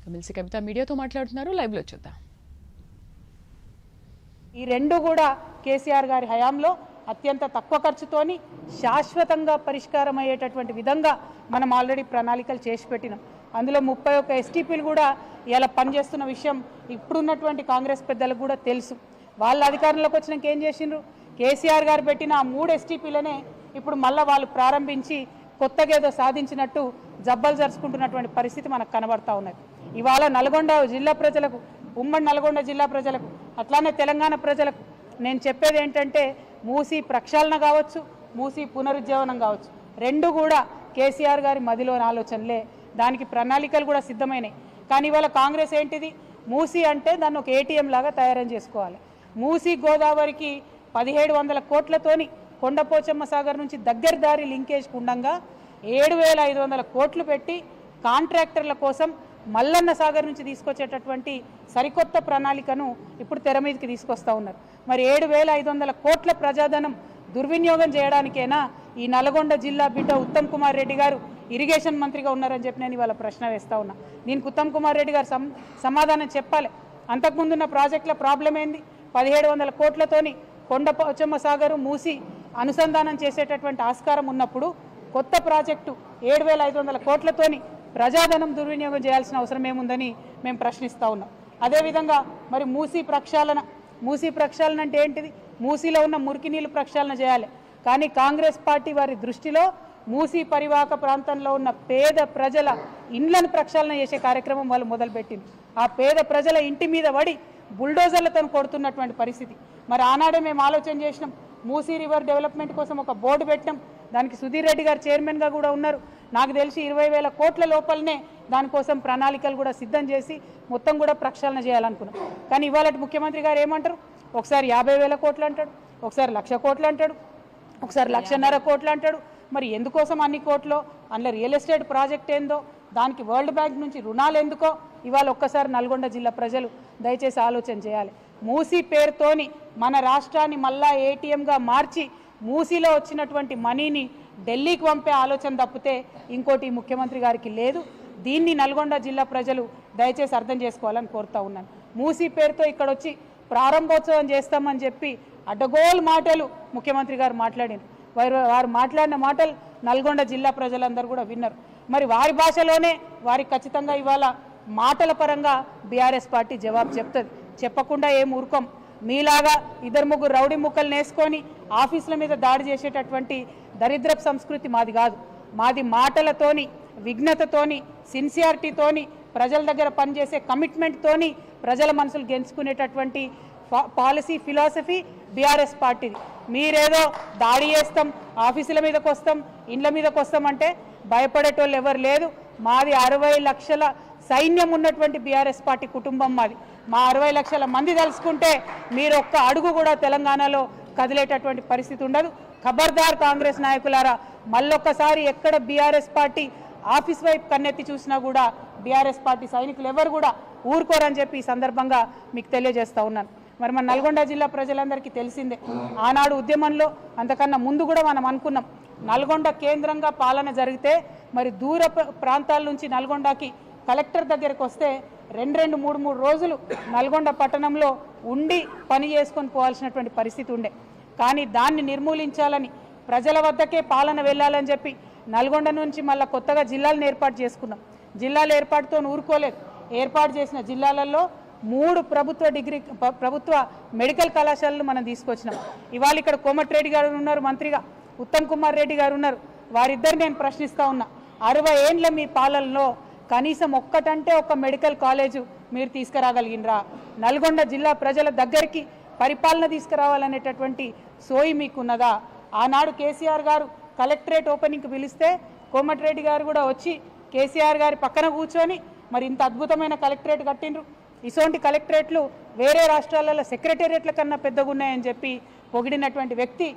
MLC కవిత మీడియాతో మాట్లాడుతున్నారు, live లో చూద్దాం. ఈ రెండు కూడా కేసీఆర్ గారి హయాంలో అత్యంత తక్కువ ఖర్చుతోని శాశ్వతంగా పరిష్కారం అయ్యేటటువంటి విధంగా మనం ఆల్రెడీ ప్రణాళికలు చేసి పెట్టినాం. అందులో 31 ఎస్టీపీలు కూడా ఇలా పనిచేస్తున్న విషయం ఇప్పుడున్నటువంటి కాంగ్రెస్ పెద్దలకు కూడా తెలుసు. వాళ్ళ అధికారంలోకి వచ్చినాక ఏం చేసిండ్రు, కేసీఆర్ గారు పెట్టిన ఆ 3 ఎస్టీపీలనే ఇప్పుడు మళ్ళీ వాళ్ళు ప్రారంభించి కొత్తగా ఏదో సాధించినట్టు జబ్బలు జరుచుకుంటున్నటువంటి పరిస్థితి మనకు కనబడతా ఉన్నది. ఇవాళ నల్గొండ జిల్లా ప్రజలకు, ఉమ్మడి నల్గొండ జిల్లా ప్రజలకు, అట్లానే తెలంగాణ ప్రజలకు నేను చెప్పేది ఏంటంటే, మూసీ ప్రక్షాళన కావచ్చు, మూసీ పునరుజ్జీవనం కావచ్చు, రెండు కూడా కేసీఆర్ గారి మదిలోని ఆలోచనలే. దానికి ప్రణాళికలు కూడా సిద్ధమైనాయి. కానీ ఇవాళ కాంగ్రెస్ ఏంటిది, మూసీ అంటే దాన్ని ఒక ఏటీఎం లాగా తయారు చేసుకోవాలి. మూసీ గోదావరికి 1700 కోట్లతోని కొండపోచమ్మ సాగర్ నుంచి దగ్గర దారి లింకేజ్ ఉండంగా 7500 కోట్లు పెట్టి కాంట్రాక్టర్ల కోసం మల్లన్న సాగర్ నుంచి తీసుకొచ్చేటటువంటి సరికొత్త ప్రణాళికను ఇప్పుడు తెర మీదకి తీసుకొస్తా ఉన్నారు. మరి 7500 కోట్ల ప్రజాధనం దుర్వినియోగం చేయడానికైనా ఈ నల్గొండ జిల్లా బిడ్డ ఉత్తమ్ కుమార్ రెడ్డి గారు ఇరిగేషన్ మంత్రిగా ఉన్నారని చెప్పి నేను ఇవాళ ప్రశ్న వేస్తా ఉన్నా. దీనికి ఉత్తమ్ కుమార్ రెడ్డి గారు సమాధానం చెప్పాలి. అంతకుముందున్న ప్రాజెక్టుల ప్రాబ్లం ఏంది, 1700 కోట్లతోని కొండపోచమ్మ సాగరు మూసి అనుసంధానం చేసేటటువంటి ఆస్కారం ఉన్నప్పుడు కొత్త ప్రాజెక్టు 7500 కోట్లతోని ప్రజాధనం దుర్వినియోగం చేయాల్సిన అవసరం ఏముందని మేము ప్రశ్నిస్తూ ఉన్నాం. అదేవిధంగా మరి మూసీ ప్రక్షాళన అంటే ఏంటిది, మూసీలో ఉన్న మురికి నీళ్ళు ప్రక్షాళన చేయాలి. కానీ కాంగ్రెస్ పార్టీ వారి దృష్టిలో మూసీ పరివాహక ప్రాంతంలో ఉన్న పేద ప్రజల ఇండ్లను ప్రక్షాళన చేసే కార్యక్రమం వాళ్ళు మొదలుపెట్టింది. ఆ పేద ప్రజల ఇంటి మీద పడి బుల్డోజర్లతో కొడుతున్నటువంటి పరిస్థితి. మరి ఆనాడే మేము ఆలోచన చేసినాం, మూసీ రివర్ డెవలప్మెంట్ కోసం ఒక బోర్డు పెట్టినాం. దానికి సుధీర్ రెడ్డి గారు చైర్మన్గా కూడా ఉన్నారు. నాకు తెలిసి 20,000 కోట్ల లోపలనే దానికోసం ప్రణాళికలు కూడా సిద్ధం చేసి మొత్తం కూడా ప్రక్షాళన చేయాలనుకున్నాం. కానీ ఇవాళ ముఖ్యమంత్రి గారు ఏమంటారు, ఒకసారి 50,000 కోట్లు అంటాడు, ఒకసారి 1,00,000 కోట్లు అంటాడు, ఒకసారి 1,50,000 కోట్లు అంటాడు. మరి ఎందుకోసం అన్ని కోట్లు, అందులో రియల్ ఎస్టేట్ ప్రాజెక్ట్ ఏందో, దానికి వరల్డ్ బ్యాంక్ నుంచి రుణాలు ఎందుకో ఇవాళ ఒక్కసారి నల్గొండ జిల్లా ప్రజలు దయచేసి ఆలోచన చేయాలి. మూసీ పేరుతోని మన రాష్ట్రాన్ని మళ్ళా ఏటీఎంగా మార్చి మూసీలో వచ్చినటువంటి మనీని ఢిల్లీకి పంపే ఆలోచన తప్పితే ఇంకోటి ముఖ్యమంత్రి గారికి లేదు. దీన్ని నల్గొండ జిల్లా ప్రజలు దయచేసి అర్థం చేసుకోవాలని కోరుతా ఉన్నాను. మూసీ పేరుతో ఇక్కడ వచ్చి ప్రారంభోత్సవం చేస్తామని చెప్పి అడ్డగోలు మాటలు ముఖ్యమంత్రి గారు మాట్లాడారు. వారు మాట్లాడిన మాటలు నల్గొండ జిల్లా ప్రజలందరూ కూడా విన్నారు. మరి వారి భాషలోనే వారికి ఖచ్చితంగా ఇవాళ మాటల పరంగా బీఆర్ఎస్ పార్టీ జవాబు చెప్తుంది. చెప్పకుండా ఏం ఊరుకోం. మీలాగా 2-3 రౌడీ ముక్కలు నేసుకొని ఆఫీసుల మీద దాడి చేసేటటువంటి దరిద్రపు సంస్కృతి మాది కాదు. మాది మాటలతోని, విఘ్నతతోని, సిన్సియారిటీతోని, ప్రజల దగ్గర పనిచేసే కమిట్మెంట్తోని ప్రజల మనసులు గెలుచుకునేటటువంటి పాలసీ ఫిలాసఫీ బీఆర్ఎస్ పార్టీది. మీరేదో దాడి చేస్తాం, ఆఫీసుల మీదకి వస్తాం, ఇండ్ల మీదకి వస్తామంటే భయపడేటోళ్ళు ఎవరు లేదు. మాది 60 లక్షల సైన్యం ఉన్నటువంటి బీఆర్ఎస్ పార్టీ కుటుంబం మాది. మా 60 లక్షల మంది తలుసుకుంటే మీరు ఒక్క అడుగు కూడా తెలంగాణలో కదిలేటటువంటి పరిస్థితి ఉండదు. ఖబర్దార్ కాంగ్రెస్ నాయకులారా, మళ్ళొక్కసారి ఎక్కడ బీఆర్ఎస్ పార్టీ ఆఫీస్ వైపు కన్నెత్తి చూసినా కూడా బీఆర్ఎస్ పార్టీ సైనికులు ఎవరు కూడా ఊరుకోరని చెప్పి ఈ సందర్భంగా మీకు తెలియజేస్తా ఉన్నాను. మరి మన నల్గొండ జిల్లా ప్రజలందరికీ తెలిసిందే, ఆనాడు ఉద్యమంలో అంతకన్నా ముందు కూడా మనం అనుకున్నాం, నల్గొండ కేంద్రంగా పాలన జరిగితే మరి దూర ప్రాంతాల నుంచి నల్గొండకి కలెక్టర్ దగ్గరకు వస్తే 2-3 రోజులు నల్గొండ పట్టణంలో ఉండి పని చేసుకొని పోవాల్సినటువంటి పరిస్థితి ఉండే. కానీ దాన్ని నిర్మూలించాలని, ప్రజల వద్దకే పాలన వెళ్ళాలని చెప్పి నల్గొండ నుంచి మళ్ళీ కొత్తగా జిల్లాలను ఏర్పాటు చేసుకున్నాం. జిల్లాల ఏర్పాటుతో ఊరుకోలేదు. ఏర్పాటు చేసిన జిల్లాలలో 3 ప్రభుత్వ మెడికల్ కళాశాలలు మనం తీసుకొచ్చినాం. ఇవాళ ఇక్కడ కోమటిరెడ్డి గారు ఉన్నారు మంత్రిగా, ఉత్తమ్ కుమార్ రెడ్డి గారు ఉన్నారు. వారిద్దరు నేను ప్రశ్నిస్తూ ఉన్నా, 60 ఏండ్ల మీ పాలనలో కనీసం ఒక్కటంటే ఒక మెడికల్ కాలేజు మీరు తీసుకురాగలిగినరా? నల్గొండ జిల్లా ప్రజల దగ్గరికి పరిపాలన తీసుకురావాలనేటటువంటి సోయి మీకున్నదా? ఆనాడు కేసీఆర్ గారు కలెక్టరేట్ ఓపెనింగ్కి పిలిస్తే కోమటిరెడ్డి గారు కూడా వచ్చి కేసీఆర్ గారి పక్కన కూర్చొని మరి ఇంత అద్భుతమైన కలెక్టరేట్ కట్టిండ్రు. ఇటువంటి కలెక్టరేట్లు వేరే రాష్ట్రాలలో సెక్రటేరియట్ల కన్నా పెద్దగా ఉన్నాయని చెప్పి పొగిడినటువంటి వ్యక్తి